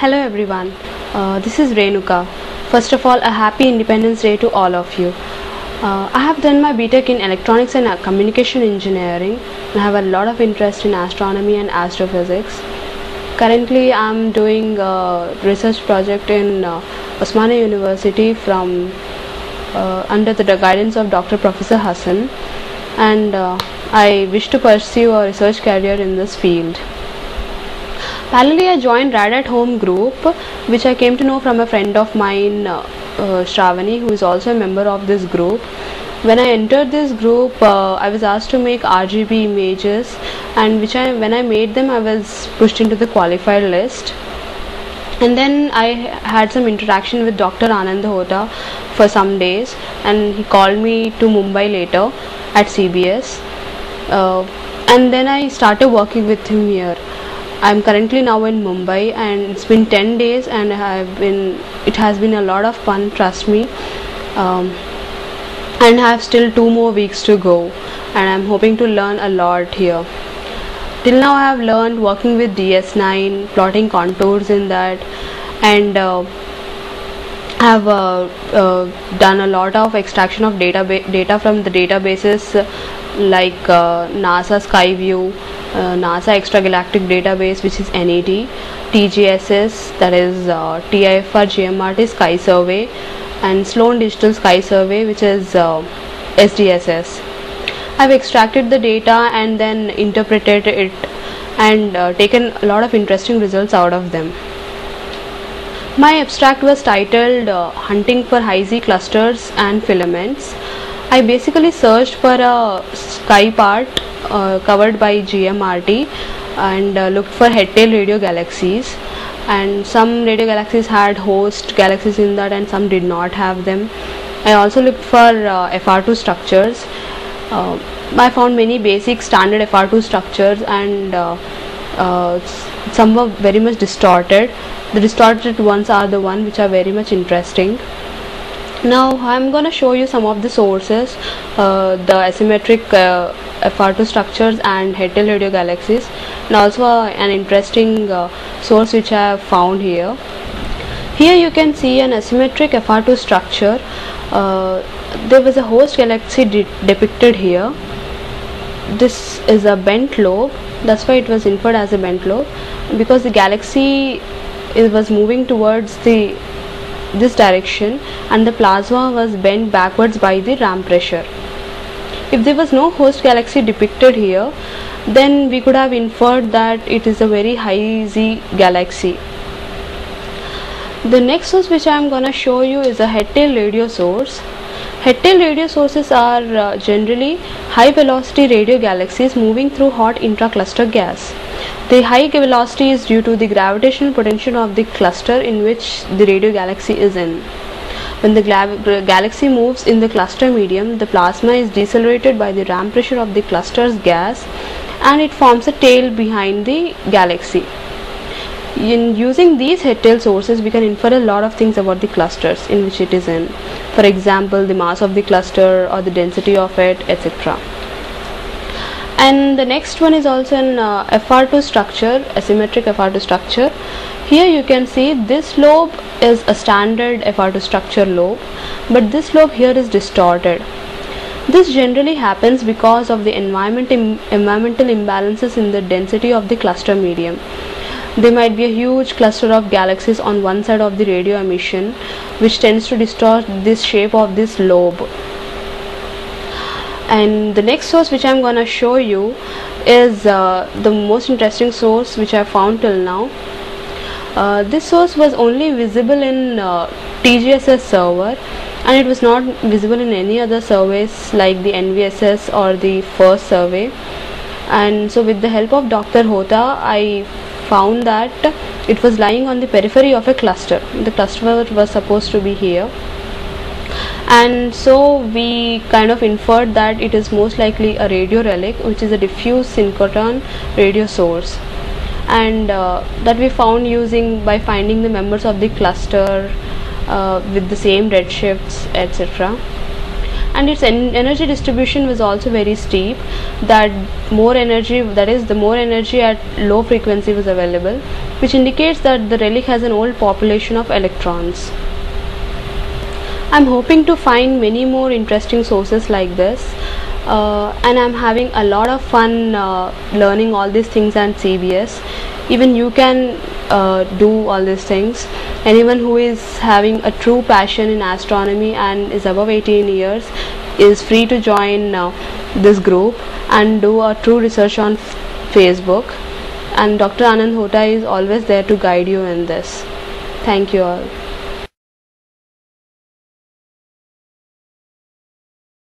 Hello everyone, this is Renuka. First of all, a happy Independence Day to all of you. I have done my BTech in Electronics and Communication Engineering and I have a lot of interest in astronomy and astrophysics. Currently, I am doing a research project in Osmania University from under the guidance of Dr. Professor Hassan, and I wish to pursue a research career in this field. Parallelly, I joined Rad at Home group, which I came to know from a friend of mine, Shravani, who is also a member of this group. When I entered this group, I was asked to make RGB images, and when I made them, I was pushed into the qualified list. And then I had some interaction with Dr. Anand Hota for some days, and he called me to Mumbai later at CBS, and then I started working with him here. I'm currently now in Mumbai, and it's been 10 days, and it has been a lot of fun, trust me, and I have still 2 more weeks to go, and I'm hoping to learn a lot here. Till now I have learned working with DS9, plotting contours in that, and I have done a lot of extraction of data from the databases like NASA Skyview, NASA Extragalactic Database, which is NED, TGSS, that is TIFR GMRT Sky Survey, and Sloan Digital Sky Survey, which is SDSS. I've extracted the data and then interpreted it and taken a lot of interesting results out of them. My abstract was titled Hunting for High-Z Clusters and Filaments. I basically searched for a sky part covered by GMRT and looked for head-tail radio galaxies, and some radio galaxies had host galaxies in that and some did not have them. I also looked for FR2 structures. I found many basic standard FR2 structures, and some were very much distorted. The distorted ones are the ones which are very much interesting. Now I'm going to show you some of the sources, the asymmetric FR2 structures and head-tail radio galaxies, and also an interesting source which I have found here. Here you can see an asymmetric FR2 structure. There was a host galaxy depicted here. This is a bent lobe, that's why it was inferred as a bent lobe, because the galaxy was moving towards this direction and the plasma was bent backwards by the ram pressure. If there was no host galaxy depicted here, then we could have inferred that it is a very high-Z galaxy. The next source which I am going to show you is a head-tail radio source. Head-tail radio sources are generally high-velocity radio galaxies moving through hot intracluster gas. The high velocity is due to the gravitational potential of the cluster in which the radio galaxy is in. When the galaxy moves in the cluster medium, the plasma is decelerated by the ram pressure of the cluster's gas, and it forms a tail behind the galaxy. In using these head-tail sources, we can infer a lot of things about the clusters in which it is in. For example, the mass of the cluster or the density of it, etc. And the next one is also an FR2 structure, asymmetric FR2 structure. Here you can see this lobe is a standard FR2 structure lobe, but this lobe here is distorted. This generally happens because of the environmental imbalances in the density of the cluster medium. There might be a huge cluster of galaxies on one side of the radio emission, which tends to distort this shape of this lobe. And the next source which I am going to show you is the most interesting source which I found till now. This source was only visible in TGSS server, and it was not visible in any other surveys like the NVSS or the first survey. And so with the help of Dr. Hota, I found that it was lying on the periphery of a cluster. The cluster was supposed to be here, and so we kind of inferred that it is most likely a radio relic, which is a diffuse synchrotron radio source, and that we found by finding the members of the cluster with the same redshifts, etc. and its energy distribution was also very steep, that more energy, that is the more energy at low frequency was available, which indicates that the relic has an old population of electrons. I'm hoping to find many more interesting sources like this, and I'm having a lot of fun learning all these things on CBS. Even you can do all these things. Anyone who is having a true passion in astronomy and is above 18 years is free to join this group and do a true research on Facebook, and Dr. Anand Hota is always there to guide you in this. Thank you all.